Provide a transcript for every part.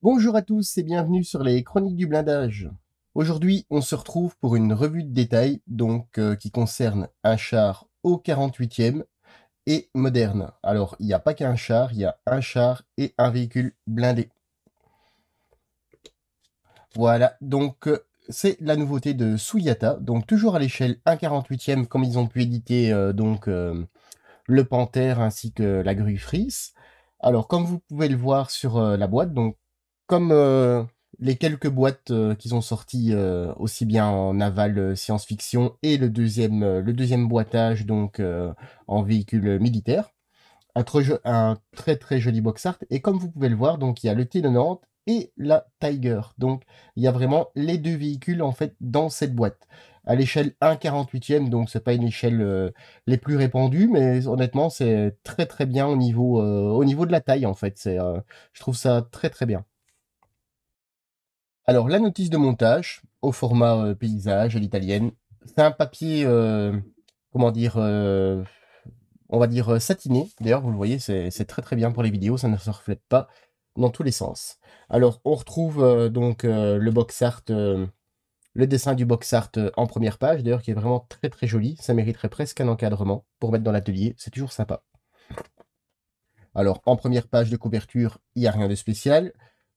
Bonjour à tous et bienvenue sur les Chroniques du blindage. Aujourd'hui, on se retrouve pour une revue de détail qui concerne un char au 48e et moderne. Alors, il n'y a pas qu'un char, il y a un char et un véhicule blindé. Voilà, c'est la nouveauté de Suyata, donc toujours à l'échelle 1/48e comme ils ont pu éditer le Panther ainsi que la grue Frise. Alors, comme vous pouvez le voir sur la boîte, comme les quelques boîtes qu'ils ont sorties aussi bien en aval science-fiction et le deuxième boîtage en véhicule militaire, un très très joli box art. Et comme vous pouvez le voir, donc il y a le T90 et la Tiger. Donc il y a vraiment les deux véhicules en fait dans cette boîte. À l'échelle 1/48e, donc c'est pas une échelle les plus répandues, mais honnêtement c'est très très bien au niveau de la taille en fait. Je trouve ça très très bien. Alors, la notice de montage au format paysage à l'italienne, c'est un papier, comment dire, on va dire satiné. D'ailleurs, vous le voyez, c'est très très bien pour les vidéos, ça ne se reflète pas dans tous les sens. Alors, on retrouve le box art, le dessin du box art en première page, d'ailleurs, qui est vraiment très très joli. Ça mériterait presque un encadrement pour mettre dans l'atelier, c'est toujours sympa. Alors, en première page de couverture, il n'y a rien de spécial.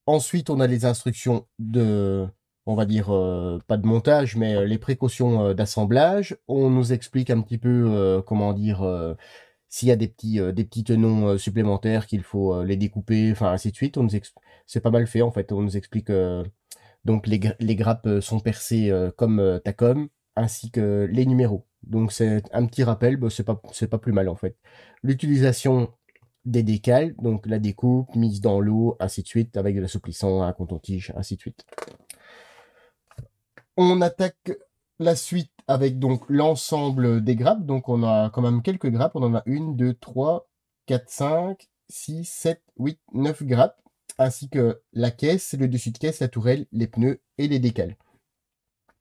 Ensuite, on a les instructions on va dire, pas de montage, mais les précautions d'assemblage. On nous explique un petit peu, comment dire, s'il y a des petits tenons supplémentaires qu'il faut les découper, enfin ainsi de suite. C'est pas mal fait en fait. On nous explique les grappes sont percées comme Tacom, ainsi que les numéros. Donc c'est un petit rappel, bah, c'est pas plus mal en fait. L'utilisation des décals, donc la découpe, mise dans l'eau, ainsi de suite, avec de l'assouplissant, un coton-tige, ainsi de suite. On attaque la suite avec donc l'ensemble des grappes. Donc on a quand même quelques grappes. On en a 1, 2, 3, 4, 5, 6, 7, 8, 9 grappes. Ainsi que la caisse, le dessus de caisse, la tourelle, les pneus et les décals.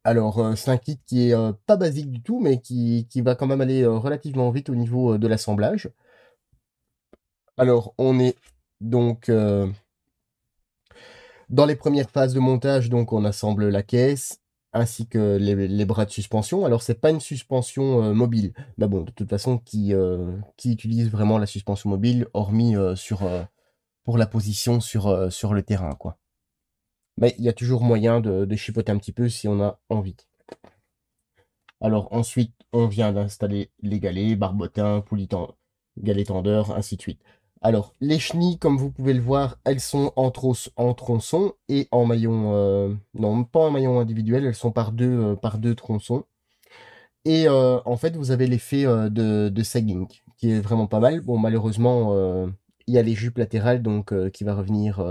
Alors c'est un kit qui est pas basique du tout, mais qui va quand même aller relativement vite au niveau de l'assemblage. Alors on est donc dans les premières phases de montage, donc on assemble la caisse ainsi que les bras de suspension. Alors c'est pas une suspension mobile, mais bon de toute façon qui utilise vraiment la suspension mobile, hormis pour la position sur le terrain quoi. Mais il y a toujours moyen de chipoter un petit peu si on a envie. Alors ensuite on vient d'installer les galets, barbotins, galets tendeurs, ainsi de suite. Alors, les chenilles, comme vous pouvez le voir, elles sont en tronçon et en maillon... non, pas en maillon individuel, elles sont par deux tronçons. Et en fait, vous avez l'effet de sagging, qui est vraiment pas mal. Bon, malheureusement, il y a les jupes latérales, qui va revenir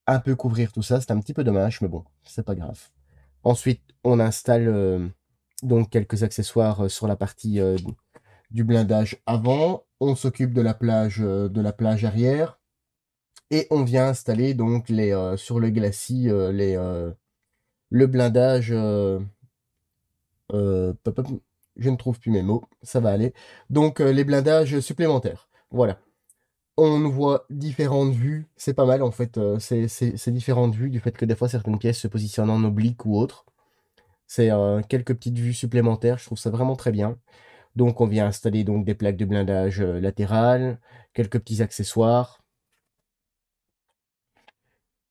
un peu couvrir tout ça. C'est un petit peu dommage, mais bon, c'est pas grave. Ensuite, on installe donc quelques accessoires sur la partie du blindage avant. On s'occupe de la plage arrière. Et on vient installer donc sur le glacis le blindage. Pop, je ne trouve plus mes mots, ça va aller. Donc les blindages supplémentaires. Voilà. On voit différentes vues, c'est pas mal en fait. C'est différentes vues du fait que des fois certaines pièces se positionnent en oblique ou autre. C'est quelques petites vues supplémentaires, je trouve ça vraiment très bien. Donc on vient installer donc des plaques de blindage latérales, quelques petits accessoires.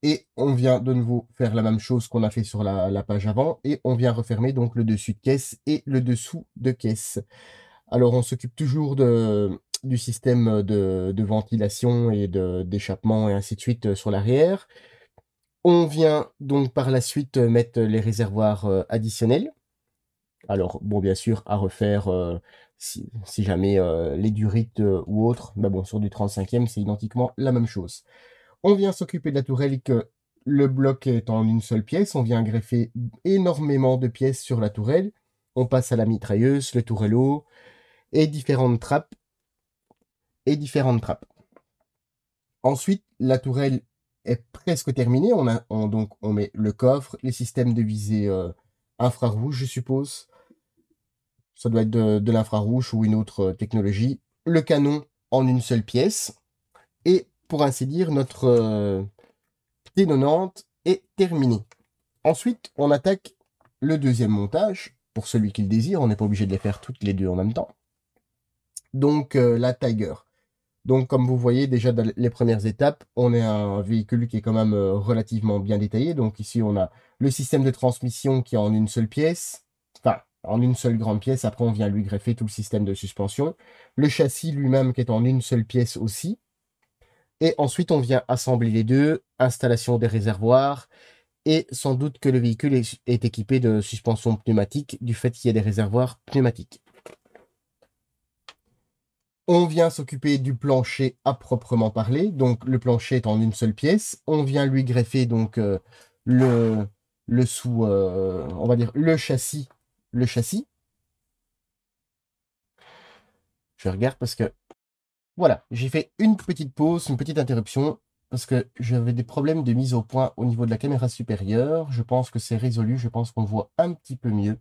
Et on vient de nouveau faire la même chose qu'on a fait sur la page avant. Et on vient refermer donc le dessus de caisse et le dessous de caisse. Alors on s'occupe toujours du système de ventilation et d'échappement et ainsi de suite sur l'arrière. On vient donc par la suite mettre les réservoirs additionnels. Alors bon bien sûr à refaire si jamais les durites ou autres. Mais bon sur du 35e c'est identiquement la même chose. On vient s'occuper de la tourelle que le bloc est en une seule pièce. On vient greffer énormément de pièces sur la tourelle. On passe à la mitrailleuse, le tourello et différentes trappes. Ensuite, la tourelle est presque terminée. On met le coffre, les systèmes de visée infrarouge, je suppose. Ça doit être de l'infrarouge ou une autre technologie. Le canon en une seule pièce. Et pour ainsi dire, T90 est terminé. Ensuite, on attaque le deuxième montage, pour celui qui le désire. On n'est pas obligé de les faire toutes les deux en même temps. Donc, la Tiger. Donc, comme vous voyez, déjà dans les premières étapes, on est un véhicule qui est quand même relativement bien détaillé. Donc ici, on a le système de transmission qui est en une seule pièce, enfin, en une seule grande pièce. Après, on vient lui greffer tout le système de suspension. Le châssis lui-même qui est en une seule pièce aussi. Et ensuite, on vient assembler les deux, installation des réservoirs, et sans doute que le véhicule est équipé de suspension pneumatique du fait qu'il y a des réservoirs pneumatiques. On vient s'occuper du plancher à proprement parler. Donc, le plancher est en une seule pièce. On vient lui greffer donc on va dire le châssis. Je regarde parce que, voilà, j'ai fait une petite pause, une petite interruption, parce que j'avais des problèmes de mise au point au niveau de la caméra supérieure. Je pense que c'est résolu. Je pense qu'on voit un petit peu mieux.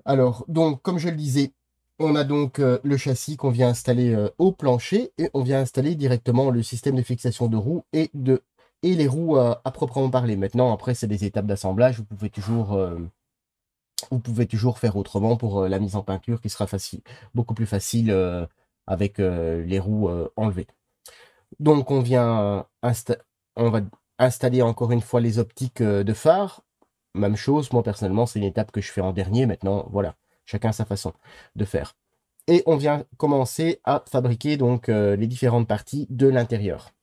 Alors, donc, comme je le disais, on a donc le châssis qu'on vient installer au plancher et on vient installer directement le système de fixation de roues et les roues à proprement parler. Maintenant, après, c'est des étapes d'assemblage. Vous pouvez toujours faire autrement pour la mise en peinture qui sera beaucoup plus facile avec les roues enlevées. Donc, on va installer encore une fois les optiques de phare. Même chose, moi personnellement, c'est une étape que je fais en dernier. Maintenant, voilà, chacun sa façon de faire. Et on vient commencer à fabriquer donc les différentes parties de l'intérieur.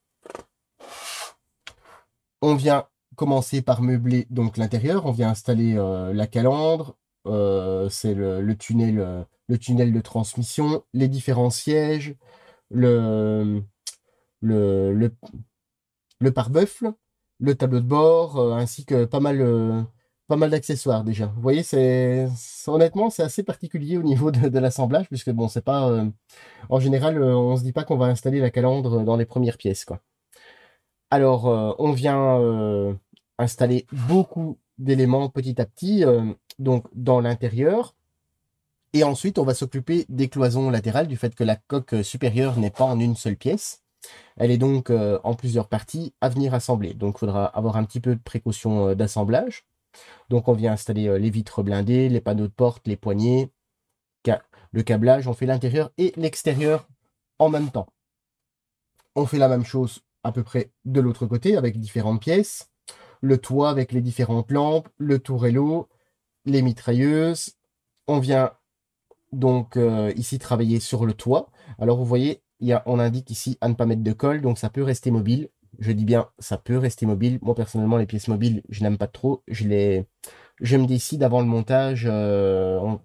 On vient commencer par meubler donc l'intérieur. On vient installer la calandre, c'est le tunnel de transmission, les différents sièges, le pare-buffle, le tableau de bord, ainsi que pas mal d'accessoires déjà. Vous voyez, honnêtement, c'est assez particulier au niveau de l'assemblage, puisque bon, c'est pas... en général, on se dit pas qu'on va installer la calandre dans les premières pièces, quoi. Alors, on vient installer beaucoup d'éléments petit à petit, donc dans l'intérieur. Et ensuite, on va s'occuper des cloisons latérales, du fait que la coque supérieure n'est pas en une seule pièce. Elle est donc en plusieurs parties à venir assembler. Donc, il faudra avoir un petit peu de précaution d'assemblage. Donc, on vient installer les vitres blindées, les panneaux de porte, les poignées, le câblage. On fait l'intérieur et l'extérieur en même temps. On fait la même chose à peu près de l'autre côté avec différentes pièces. Le toit avec les différentes lampes, le tourello, les mitrailleuses. On vient donc ici travailler sur le toit. Alors, vous voyez, on indique ici à ne pas mettre de colle, donc ça peut rester mobile. Je dis bien, ça peut rester mobile. Moi, personnellement, les pièces mobiles, je n'aime pas trop. Je me décide avant le montage de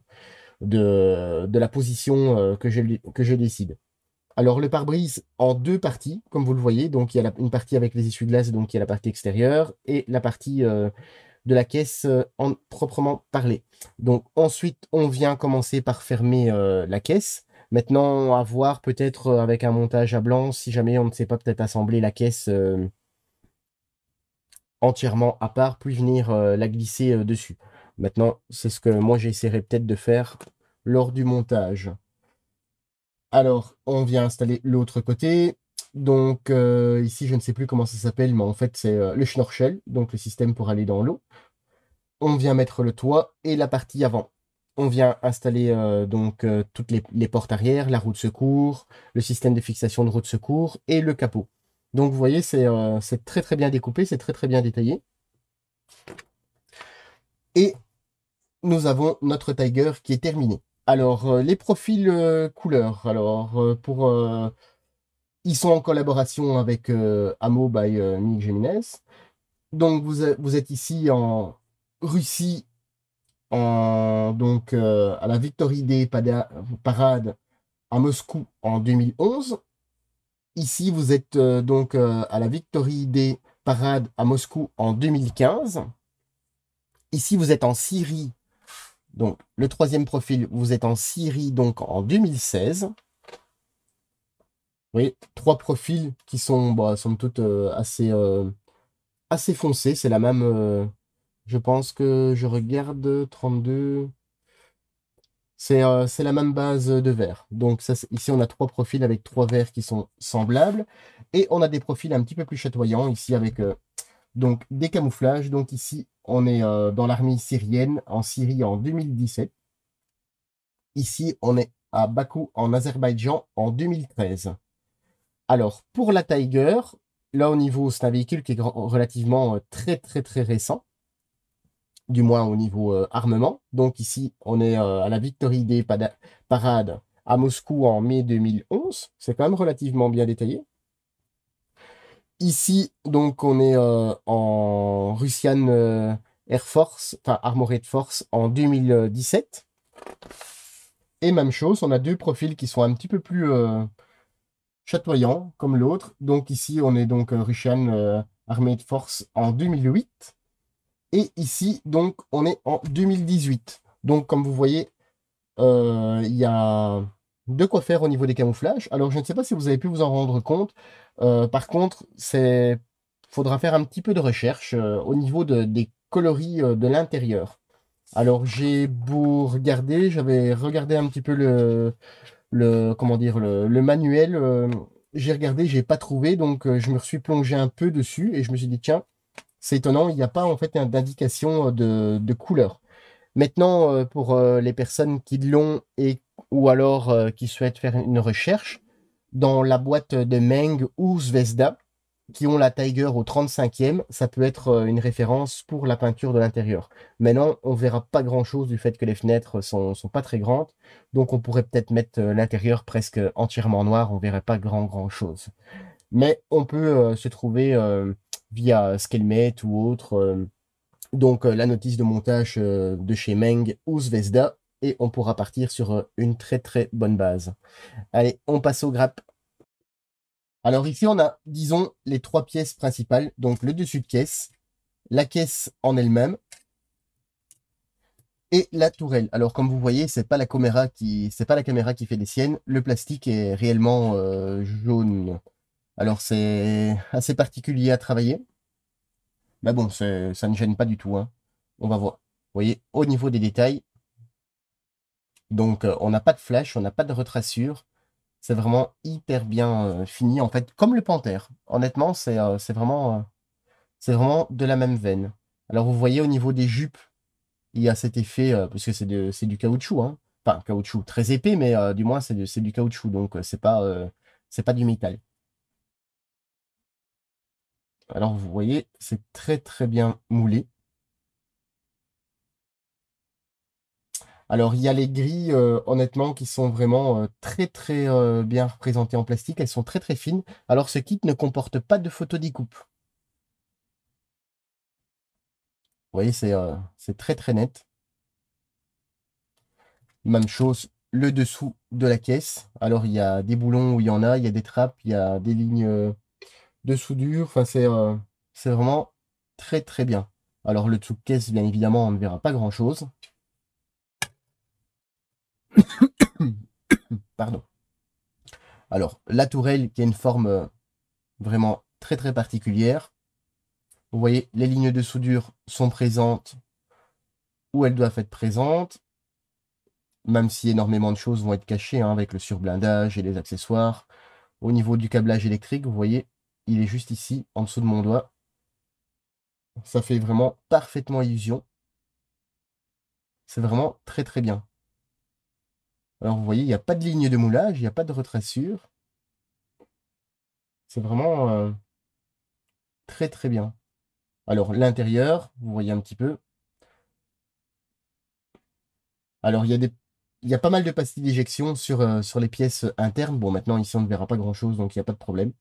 la position que je décide. Alors, le pare-brise en deux parties, comme vous le voyez. Donc, il y a une partie avec les essuie-glaces, donc il y a la partie extérieure, et la partie de la caisse en proprement parler. Donc, ensuite, on vient commencer par fermer la caisse. Maintenant, à voir peut-être avec un montage à blanc, si jamais on ne sait pas peut-être assembler la caisse entièrement à part, puis venir la glisser dessus. Maintenant, c'est ce que moi j'essaierai peut-être de faire lors du montage. Alors, on vient installer l'autre côté. Donc, ici, je ne sais plus comment ça s'appelle, mais en fait, c'est le schnorchel, donc le système pour aller dans l'eau. On vient mettre le toit et la partie avant. On vient installer donc toutes les portes arrière, la roue de secours, le système de fixation de roue de secours et le capot. Donc, vous voyez, c'est très très bien découpé, c'est très très bien détaillé. Et nous avons notre Tiger qui est terminé. Alors, les profils couleurs. Alors, ils sont en collaboration avec Amo by Mig Jimenez. Donc, vous êtes ici en Russie, donc, à la Victory Day Parade à Moscou en 2011. Ici, vous êtes donc à la Victory Day Parade à Moscou en 2015. Ici, vous êtes en Syrie. Donc, le troisième profil, vous êtes en Syrie donc en 2016. Vous voyez, trois profils qui sont, somme toute, assez foncés. C'est la même, je pense que je regarde 32. C'est la même base de verre. Donc ça, ici, on a trois profils avec trois verres qui sont semblables. Et on a des profils un petit peu plus chatoyants ici avec Donc, des camouflages. Donc, ici, on est dans l'armée syrienne, en Syrie en 2017. Ici, on est à Bakou, en Azerbaïdjan, en 2013. Alors, pour la Tiger, là, au niveau, c'est un véhicule qui est relativement très, très, très récent, du moins au niveau armement. Donc, ici, on est à la Victory Day Parade à Moscou en mai 2011. C'est quand même relativement bien détaillé. Ici, donc, on est en Russian Air Force, enfin Armored Force en 2017. Et même chose, on a deux profils qui sont un petit peu plus chatoyants comme l'autre. Donc ici, on est donc Russian Armored Force en 2008. Et ici, donc, on est en 2018. Donc, comme vous voyez, il y a de quoi faire au niveau des camouflages. Alors, je ne sais pas si vous avez pu vous en rendre compte. Par contre, faudra faire un petit peu de recherche au niveau des coloris de l'intérieur. Alors, j'ai beau regarder, j'avais regardé un petit peu comment dire, le manuel. J'ai regardé, j'ai pas trouvé, donc je me suis plongé un peu dessus et je me suis dit, tiens, c'est étonnant, il n'y a pas en fait d'indication de couleur. Maintenant, pour les personnes qui l'ont et ou alors qui souhaitent faire une recherche, dans la boîte de Meng ou Zvezda, qui ont la Tiger au 35e, ça peut être une référence pour la peinture de l'intérieur. Maintenant, on verra pas grand-chose du fait que les fenêtres sont pas très grandes, donc on pourrait peut-être mettre l'intérieur presque entièrement noir, on verrait pas grand-chose. Mais on peut se trouver via Scalmate ou autre, donc la notice de montage de chez Meng ou Zvezda, et on pourra partir sur une très très bonne base. Allez, on passe au grappe. Alors ici, on a, disons, les trois pièces principales. Donc le dessus de caisse, la caisse en elle-même et la tourelle. Alors comme vous voyez, c'est pas la caméra qui fait les siennes. Le plastique est réellement jaune. Alors c'est assez particulier à travailler. Mais bon, ça ne gêne pas du tout, hein. On va voir. Vous voyez, au niveau des détails, donc on n'a pas de flash, on n'a pas de retracure. C'est vraiment hyper bien fini, en fait, comme le Panthère. Honnêtement, c'est vraiment de la même veine. Alors, vous voyez, au niveau des jupes, il y a cet effet, parce que c'est du caoutchouc, hein. Enfin, caoutchouc très épais, mais du moins, c'est du caoutchouc, donc c'est pas du métal. Alors, vous voyez, c'est très, très bien moulé. Alors, il y a les grilles, honnêtement, qui sont vraiment très, très bien représentées en plastique. Elles sont très, très fines. Alors, ce kit ne comporte pas de photo découpe. Vous voyez, c'est très, très net. Même chose, le dessous de la caisse. Alors, il y a des boulons où il y a des trappes, il y a des lignes de soudure. Enfin, c'est vraiment très, très bien. Alors, le dessous de caisse, bien évidemment, on ne verra pas grand-chose. Pardon. Alors, la tourelle qui a une forme vraiment très, très particulière. Vous voyez, les lignes de soudure sont présentes où elles doivent être présentes, même si énormément de choses vont être cachées hein, avec le surblindage et les accessoires. Au niveau du câblage électrique, vous voyez, il est juste ici, en dessous de mon doigt. Ça fait vraiment parfaitement illusion. C'est vraiment très très bien. Alors vous voyez, il n'y a pas de ligne de moulage, il n'y a pas de retracure. C'est vraiment très très bien. Alors l'intérieur, vous voyez un petit peu. Alors il y a pas mal de pastilles d'éjection sur les pièces internes. Bon, maintenant ici on ne verra pas grand-chose, donc il n'y a pas de problème.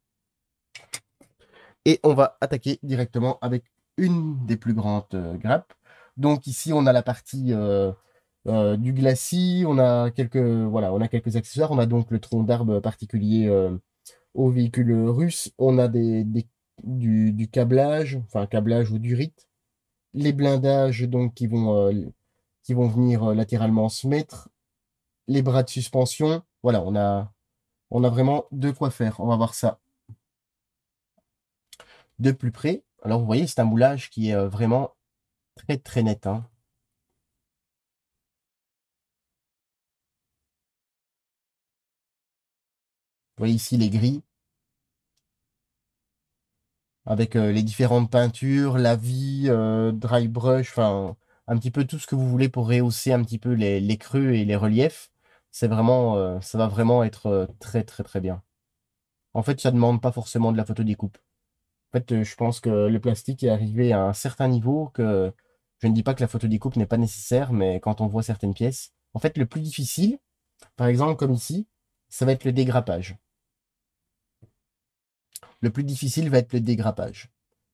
Et on va attaquer directement avec une des plus grandes grappes. Donc ici on a la partie du glacis, voilà, on a quelques accessoires. On a donc le tronc d'arbre particulier au véhicule russe. On a du câblage, enfin câblage ou du RIT. Les blindages donc qui vont venir latéralement se mettre. Les bras de suspension. Voilà, on a vraiment de quoi faire. On va voir ça de plus près. Alors vous voyez, c'est un moulage qui est vraiment très très net, hein. Vous voyez ici les grilles. avec les différentes peintures, la vie, dry brush, enfin un petit peu tout ce que vous voulez pour rehausser un petit peu les creux et les reliefs. C'est vraiment, ça va vraiment être très très très bien. En fait, ça demande pas forcément de la photo découpe. En fait, je pense que le plastique est arrivé à un certain niveau que je ne dis pas que la photo découpe n'est pas nécessaire, mais quand on voit certaines pièces, en fait, le plus difficile, par exemple comme ici, ça va être le dégrappage. Le plus difficile va être le dégrappage.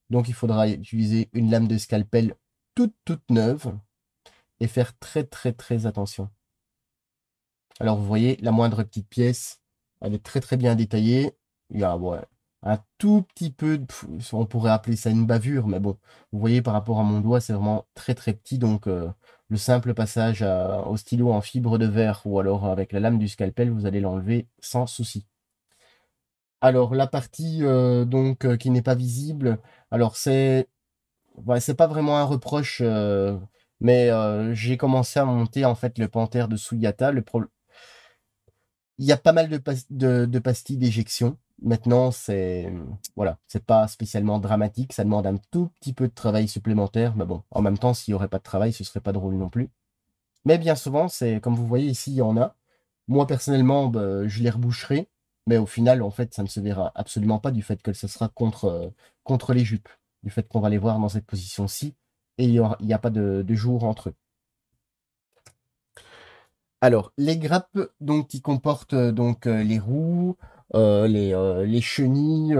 Donc il faudra utiliser une lame de scalpel toute neuve et faire très très très attention. Alors vous voyez, la moindre petite pièce, elle est très très bien détaillée. Il y a ouais, un tout petit peu, on pourrait appeler ça une bavure, mais bon, vous voyez par rapport à mon doigt, c'est vraiment très très petit, donc le simple passage au stylo en fibre de verre ou alors avec la lame du scalpel, vous allez l'enlever sans souci. Alors la partie donc qui n'est pas visible, alors c'est pas vraiment un reproche, mais j'ai commencé à monter en fait le panthère de Sugata. Il y a pas mal de pastilles d'éjection. Maintenant, voilà, c'est pas spécialement dramatique. Ça demande un tout petit peu de travail supplémentaire. Mais bon, en même temps, s'il n'y aurait pas de travail, ce serait pas drôle non plus. Mais bien souvent, c'est comme vous voyez ici, il y en a. Moi, personnellement, bah, je les reboucherai. Mais au final, en fait, ça ne se verra absolument pas du fait que ce sera contre les jupes. Du fait qu'on va les voir dans cette position-ci. Et il y a pas de jour entre eux. Alors, les grappes donc qui comportent donc les roues, les chenilles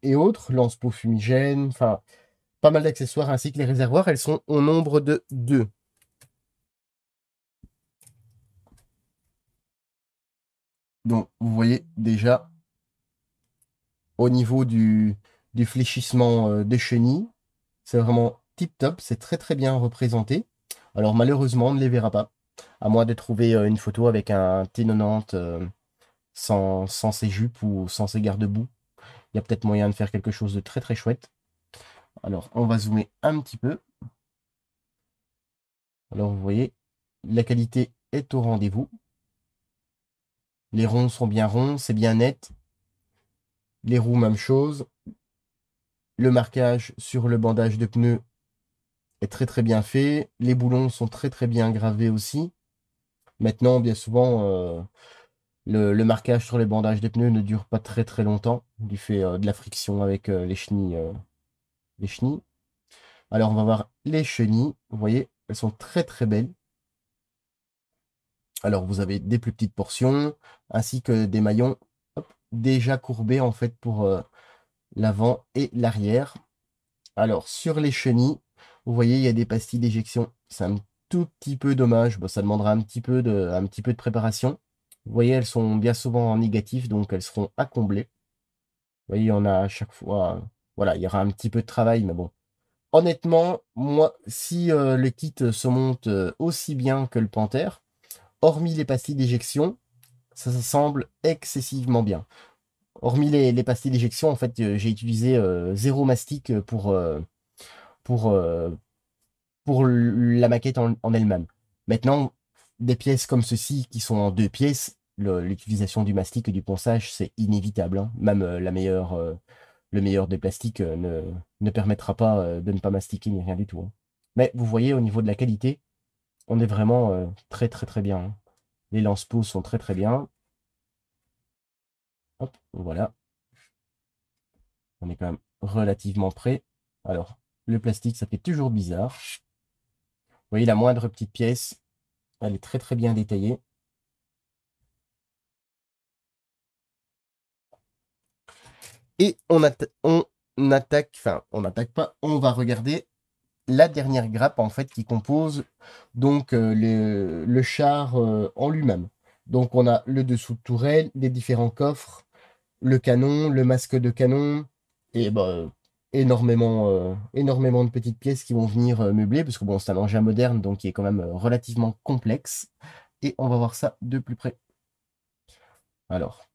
et autres, lance-peau fumigène, enfin pas mal d'accessoires ainsi que les réservoirs, elles sont au nombre de 2. Donc vous voyez déjà au niveau du fléchissement des chenilles, c'est vraiment tip top, c'est très très bien représenté. Alors malheureusement, on ne les verra pas, à moins de trouver une photo avec un T90 sans ses jupes ou sans ses garde-boue. Il y a peut-être moyen de faire quelque chose de très très chouette. Alors, on va zoomer un petit peu. Alors, vous voyez, la qualité est au rendez-vous. Les ronds sont bien ronds, c'est bien net. Les roues, même chose. Le marquage sur le bandage de pneus est très très bien fait. Les boulons sont très très bien gravés aussi. Maintenant, bien souvent, le marquage sur les bandages des pneus ne dure pas très très longtemps du fait de la friction avec les chenilles. Les chenilles. Alors, on va voir les chenilles. Vous voyez, elles sont très très belles. Alors, vous avez des plus petites portions, ainsi que des maillons hop, déjà courbés en fait pour l'avant et l'arrière. Alors, sur les chenilles, vous voyez, il y a des pastilles d'éjection. C'est un tout petit peu dommage. Bon, ça demandera un petit peu de préparation. Vous voyez, elles sont bien souvent en négatif, donc elles seront à combler. Vous voyez, il y en a à chaque fois. Voilà, il y aura un petit peu de travail, mais bon. Honnêtement, moi, si le kit se monte aussi bien que le Panther, hormis les pastilles d'éjection, ça semble excessivement bien. Hormis les pastilles d'éjection, en fait, j'ai utilisé zéro mastic pour, euh, pour la maquette en elle-même. Maintenant, des pièces comme ceci qui sont en deux pièces, l'utilisation du mastic et du ponçage, c'est inévitable, hein. Même le meilleur des plastiques ne permettra pas de ne pas mastiquer ni rien du tout, hein. Mais vous voyez, au niveau de la qualité, on est vraiment très très très bien, hein. Les lance-peaux sont très très bien. Hop, voilà. On est quand même relativement près. Alors, le plastique, ça fait toujours bizarre. Vous voyez, la moindre petite pièce, elle est très très bien détaillée. Et on attaque, enfin, on n'attaque pas, on va regarder la dernière grappe en fait qui compose donc le char en lui-même. Donc on a le dessous de tourelle, les différents coffres, le canon, le masque de canon, et bah, énormément de petites pièces qui vont venir meubler, parce que bon, c'est un engin moderne, donc qui est quand même relativement complexe. Et on va voir ça de plus près. Alors,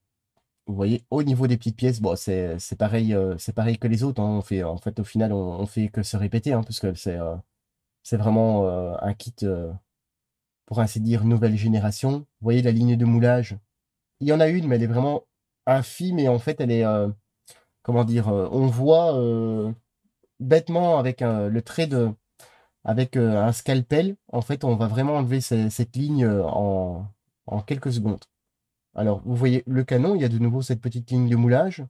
vous voyez, au niveau des petites pièces, bon, c'est pareil que les autres, hein. On fait, en fait, au final, on fait que se répéter, hein, parce que c'est vraiment un kit, pour ainsi dire, nouvelle génération. Vous voyez la ligne de moulage. Il y en a une, mais elle est vraiment infime et en fait, comment dire, on voit bêtement avec le trait de, avec un scalpel, en fait, on va vraiment enlever cette ligne en quelques secondes. Alors, vous voyez le canon, il y a de nouveau cette petite ligne de moulage.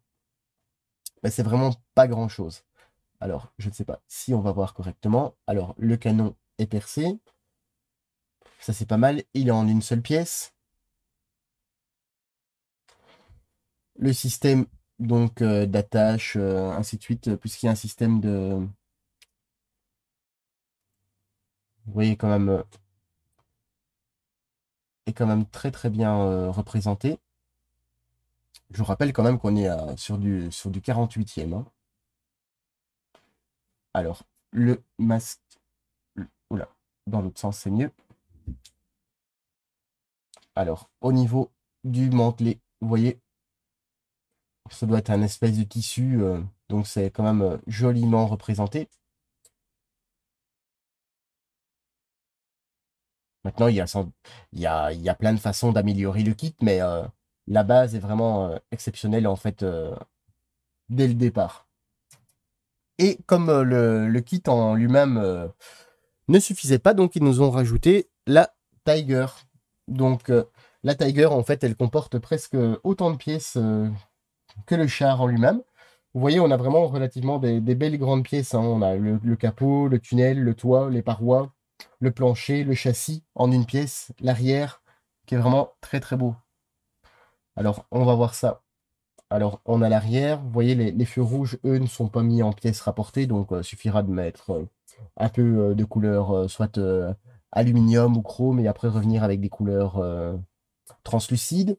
Ben, c'est vraiment pas grand-chose. Alors, je ne sais pas si on va voir correctement. Alors, le canon est percé. Ça, c'est pas mal. Il est en une seule pièce. Le système donc d'attache, ainsi de suite, puisqu'il y a un système de... Vous voyez quand même, est quand même très très bien représenté. Je vous rappelle quand même qu'on est sur du 48e, hein. Alors, le masque... Oula, dans l'autre sens, c'est mieux. Alors, au niveau du mantelet, vous voyez, ça doit être un espèce de tissu, donc c'est quand même joliment représenté. Maintenant, il y a plein de façons d'améliorer le kit, mais la base est vraiment exceptionnelle en fait dès le départ. Et comme le kit en lui-même ne suffisait pas, donc ils nous ont rajouté la Tiger. Donc la Tiger, en fait, elle comporte presque autant de pièces que le char en lui-même. Vous voyez, on a vraiment relativement des belles grandes pièces, hein. On a le capot, le tunnel, le toit, les parois, le plancher, le châssis en une pièce, l'arrière, qui est vraiment très très beau. Alors, on va voir ça. Alors, on a l'arrière. Vous voyez, les feux rouges, eux, ne sont pas mis en pièces rapportées, donc il suffira de mettre un peu de couleur, soit aluminium ou chrome, et après revenir avec des couleurs translucides.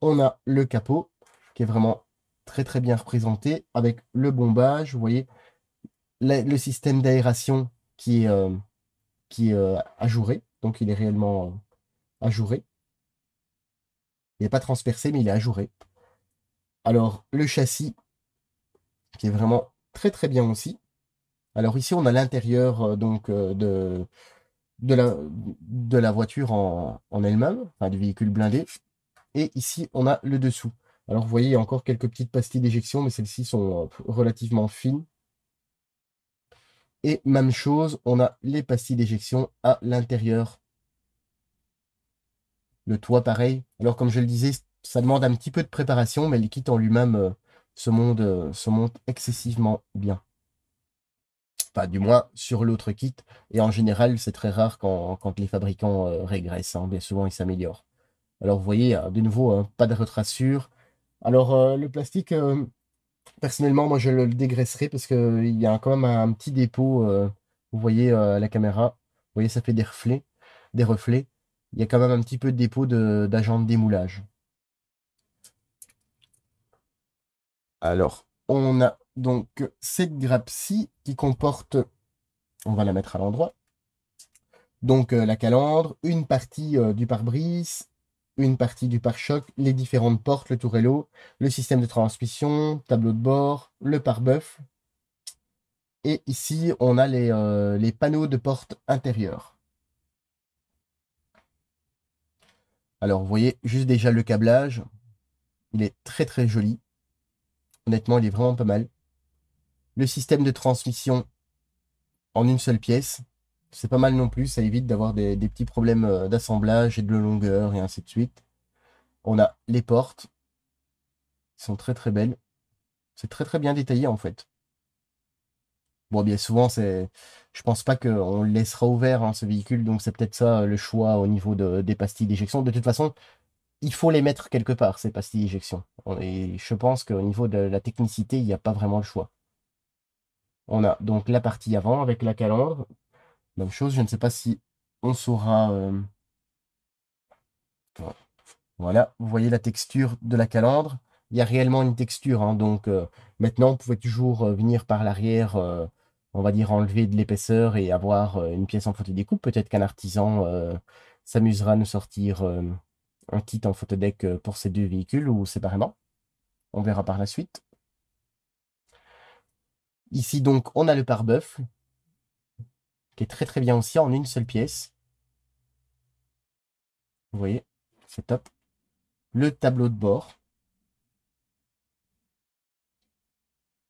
On a le capot, qui est vraiment très très bien représenté, avec le bombage. Vous voyez, le système d'aération qui est ajouré, donc il est réellement ajouré. Il n'est pas transpercé, mais il est ajouré. Alors, le châssis, qui est vraiment très très bien aussi. Alors ici, on a l'intérieur donc de la voiture en elle-même, enfin du véhicule blindé. Et ici, on a le dessous. Alors vous voyez, il y a encore quelques petites pastilles d'éjection, mais celles-ci sont relativement fines. Et même chose, on a les pastilles d'éjection à l'intérieur. Le toit, pareil. Alors comme je le disais, ça demande un petit peu de préparation, mais le kit en lui-même se monte excessivement bien. Enfin, du moins sur l'autre kit. Et en général, c'est très rare quand les fabricants régressent, hein. Bien souvent, ils s'améliorent. Alors, vous voyez, de nouveau, hein, pas de retrassure. Alors, le plastique, personnellement, moi, je le dégraisserai parce qu'il y a quand même un petit dépôt. Vous voyez à la caméra. Vous voyez, ça fait des reflets. Des reflets. Il y a quand même un petit peu de dépôt d'agent de démoulage. Alors, on a donc cette grappe-ci qui comporte, on va la mettre à l'endroit. Donc la calandre, une partie du pare-brise, une partie du pare-choc, les différentes portes, le tourello, le système de transmission, tableau de bord, le pare-bœuf. Et ici, on a les panneaux de porte intérieure. Alors, vous voyez juste déjà le câblage. Il est très très joli. Honnêtement, il est vraiment pas mal. Le système de transmission en une seule pièce. C'est pas mal non plus. Ça évite d'avoir des petits problèmes d'assemblage et de longueur et ainsi de suite. On a les portes qui sont très très belles. C'est très très bien détaillé en fait. Bon, bien souvent, je pense pas qu'on le laissera ouvert, hein, ce véhicule, donc c'est peut-être ça le choix au niveau des pastilles d'éjection. De toute façon, il faut les mettre quelque part, ces pastilles d'éjection. Et je pense qu'au niveau de la technicité, il n'y a pas vraiment le choix. On a donc la partie avant avec la calandre. Même chose, je ne sais pas si on saura. Voilà, vous voyez la texture de la calandre. Il y a réellement une texture, hein, donc maintenant, vous pouvez toujours venir par l'arrière, on va dire enlever de l'épaisseur et avoir une pièce en photodécoupe. Peut-être qu'un artisan s'amusera à nous sortir un kit en photodeck pour ces deux véhicules ou séparément. On verra par la suite. Ici, donc, on a le pare-bœuf, qui est très très bien aussi en une seule pièce. Vous voyez, c'est top. Le tableau de bord.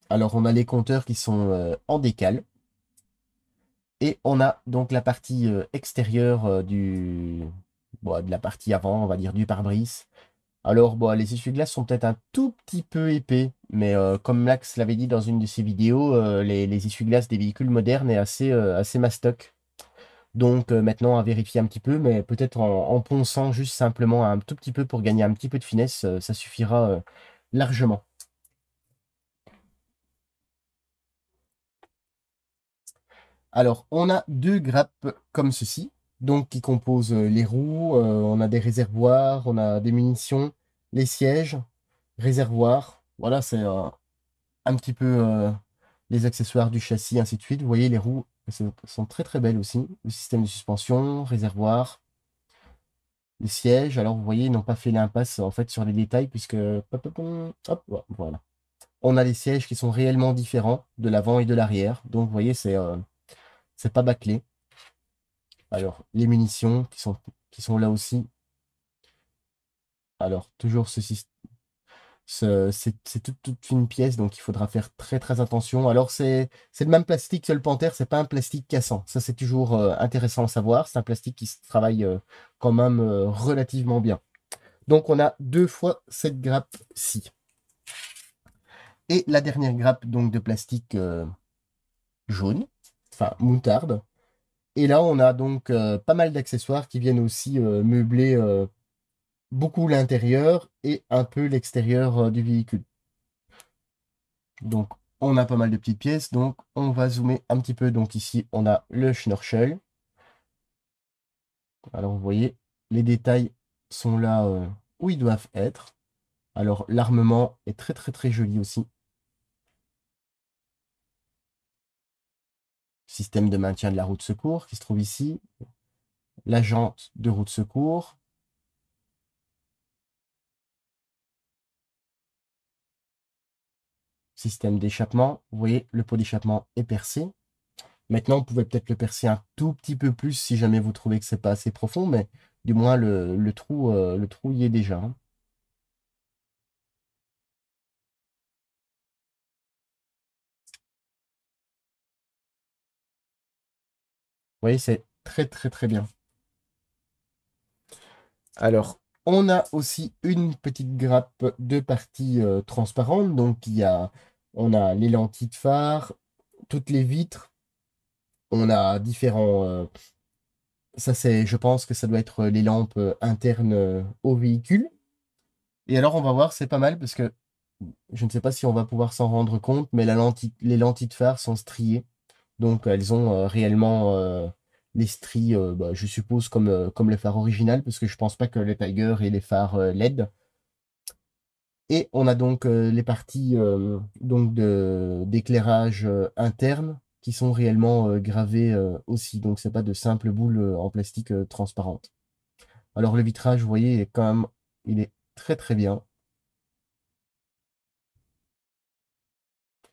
Alors, on a les compteurs qui sont en décale. Et on a donc la partie extérieure bon, de la partie avant, on va dire, du pare-brise. Alors, bon, les essuie-glaces sont peut-être un tout petit peu épais, mais comme Max l'avait dit dans une de ses vidéos, les essuie-glaces des véhicules modernes est assez mastoc. Donc maintenant, à vérifier un petit peu, mais peut-être en ponçant juste simplement un tout petit peu pour gagner un petit peu de finesse, ça suffira largement. Alors, on a deux grappes comme ceci, donc qui composent les roues, on a des réservoirs, on a des munitions, les sièges, réservoirs. Voilà, c'est un petit peu les accessoires du châssis, ainsi de suite. Vous voyez, les roues sont très très belles aussi. Le système de suspension, réservoir, les sièges. Alors, vous voyez, ils n'ont pas fait l'impasse en fait sur les détails, puisque hop, hop, hop, voilà. On a les sièges qui sont réellement différents de l'avant et de l'arrière. Donc, vous voyez, c'est pas bâclé. Alors, les munitions qui sont là aussi. Alors, toujours c'est toute une pièce, donc il faudra faire très très attention. Alors, c'est le même plastique que le Panther, c'est pas un plastique cassant. Ça, c'est toujours intéressant à savoir. C'est un plastique qui se travaille quand même relativement bien. Donc, on a deux fois cette grappe-ci. Et la dernière grappe donc de plastique jaune, enfin moutarde. Et là, on a donc pas mal d'accessoires qui viennent aussi meubler beaucoup l'intérieur et un peu l'extérieur du véhicule. Donc, on a pas mal de petites pièces. Donc, on va zoomer un petit peu. Donc, ici, on a le schnorchel. Alors, vous voyez, les détails sont là où ils doivent être. Alors, l'armement est très, très, très joli aussi. Système de maintien de la roue de secours qui se trouve ici. La jante de roue de secours. Système d'échappement. Vous voyez, le pot d'échappement est percé. Maintenant, vous pouvez peut-être le percer un tout petit peu plus si jamais vous trouvez que c'est pas assez profond, mais du moins le trou y est déjà, hein. Vous voyez, c'est très très très bien. Alors, on a aussi une petite grappe de partie transparente. Donc, on a les lentilles de phare, toutes les vitres. On a différents. Ça, je pense que ça doit être les lampes internes au véhicule. Et alors, on va voir, c'est pas mal parce que je ne sais pas si on va pouvoir s'en rendre compte, mais les lentilles de phare sont striées. Donc, elles ont réellement les stries, bah, je suppose, comme le phare original, parce que je pense pas que le Tiger ait les phares LED. Et on a donc les parties donc d'éclairage interne qui sont réellement gravées aussi. Donc, c'est pas de simples boules en plastique transparente. Alors, le vitrage, vous voyez, il est très très bien.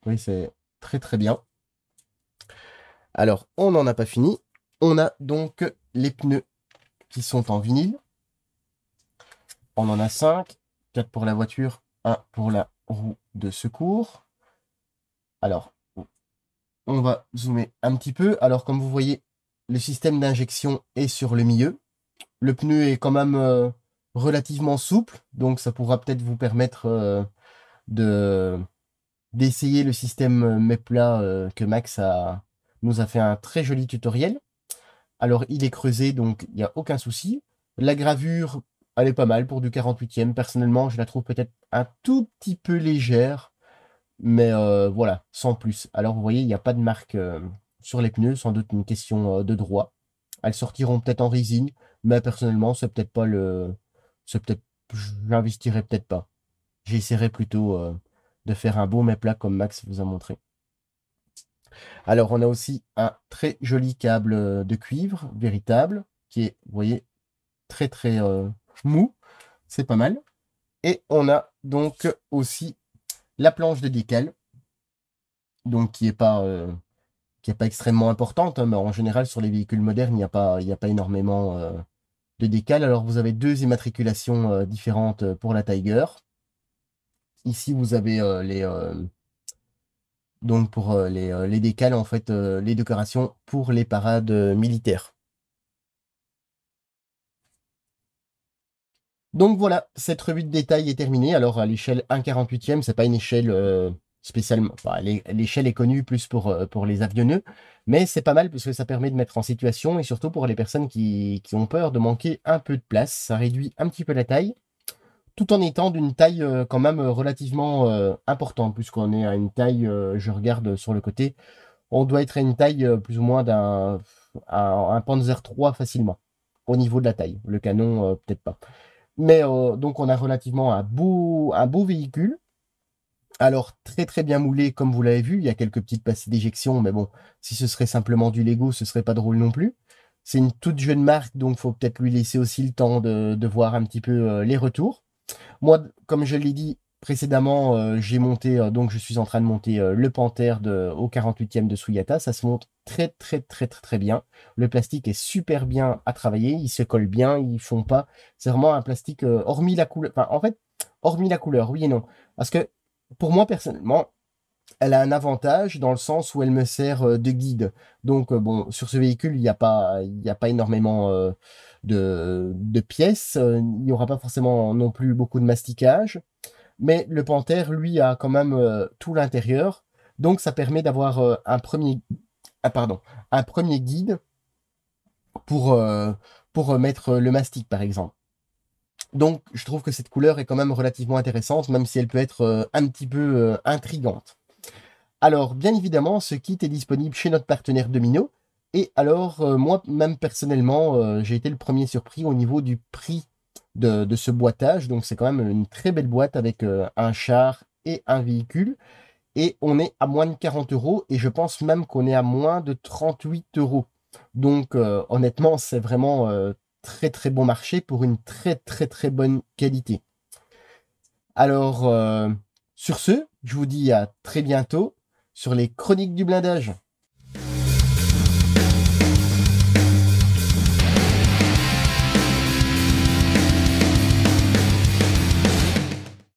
Oui, c'est très très bien. Alors, on n'en a pas fini. On a donc les pneus qui sont en vinyle. On en a 5, 4 pour la voiture, un pour la roue de secours. Alors, on va zoomer un petit peu. Alors, comme vous voyez, le système d'injection est sur le milieu. Le pneu est quand même relativement souple, donc ça pourra peut-être vous permettre de d'essayer le système Mepla que nous a fait un très joli tutoriel. Alors, il est creusé, donc il n'y a aucun souci. La gravure, elle est pas mal pour du 48e. Personnellement, je la trouve peut-être un tout petit peu légère, mais voilà, sans plus. Alors, vous voyez, il n'y a pas de marque sur les pneus, sans doute une question de droit. Elles sortiront peut-être en résine, mais personnellement, c'est peut-être pas le. C'est peut-être. J'investirais peut-être pas. J'essaierai plutôt de faire un beau mets plat comme Max vous a montré. Alors, on a aussi un très joli câble de cuivre véritable, qui est, vous voyez, très très mou. C'est pas mal. Et on a donc aussi la planche de décale, donc qui est pas extrêmement importante, hein, mais en général, sur les véhicules modernes, il y a pas énormément de décale. Alors, vous avez deux immatriculations différentes pour la Tiger. Ici, vous avez donc pour les décals, en fait, les décorations pour les parades militaires. Donc voilà, cette revue de détail est terminée. Alors à l'échelle 1/48e, c'est pas une échelle spécialement. Enfin, l'échelle est connue plus pour les avionneux, mais c'est pas mal parce que ça permet de mettre en situation et surtout pour les personnes qui ont peur de manquer un peu de place. Ça réduit un petit peu la taille, tout en étant d'une taille quand même relativement importante, puisqu'on est à une taille, je regarde sur le côté, on doit être à une taille plus ou moins un Panzer III facilement, au niveau de la taille. Le canon, peut-être pas. Mais donc on a relativement un beau véhicule. Alors très très bien moulé comme vous l'avez vu, il y a quelques petites pastilles d'éjection, mais bon, si ce serait simplement du Lego, ce serait pas drôle non plus. C'est une toute jeune marque, donc faut peut-être lui laisser aussi le temps de voir un petit peu les retours. Moi, comme je l'ai dit précédemment, j'ai monté, donc je suis en train de monter le Panther au 48e de Suyata. Ça se monte très très très très très bien. Le plastique est super bien à travailler, il se colle bien, ils font pas. C'est vraiment un plastique, hormis la couleur. Enfin, en fait, hormis la couleur, oui et non. Parce que pour moi personnellement, elle a un avantage dans le sens où elle me sert de guide. Donc, bon, sur ce véhicule, il y a pas énormément de pièces. Il n'y aura pas forcément non plus beaucoup de masticage. Mais le Panther, lui, a quand même tout l'intérieur. Donc, ça permet d'avoir un premier guide pour, euh, pour mettre le mastic, par exemple. Donc, je trouve que cette couleur est quand même relativement intéressante, même si elle peut être un petit peu intrigante. Alors, bien évidemment, ce kit est disponible chez notre partenaire Domino. Et alors, moi, même personnellement, j'ai été le premier surpris au niveau du prix de ce boîtage. Donc, c'est quand même une très belle boîte avec un char et un véhicule. Et on est à moins de 40 euros. Et je pense même qu'on est à moins de 38 euros. Donc, honnêtement, c'est vraiment très, très bon marché pour une très, très, très bonne qualité. Alors, sur ce, je vous dis à très bientôt sur les chroniques du blindage.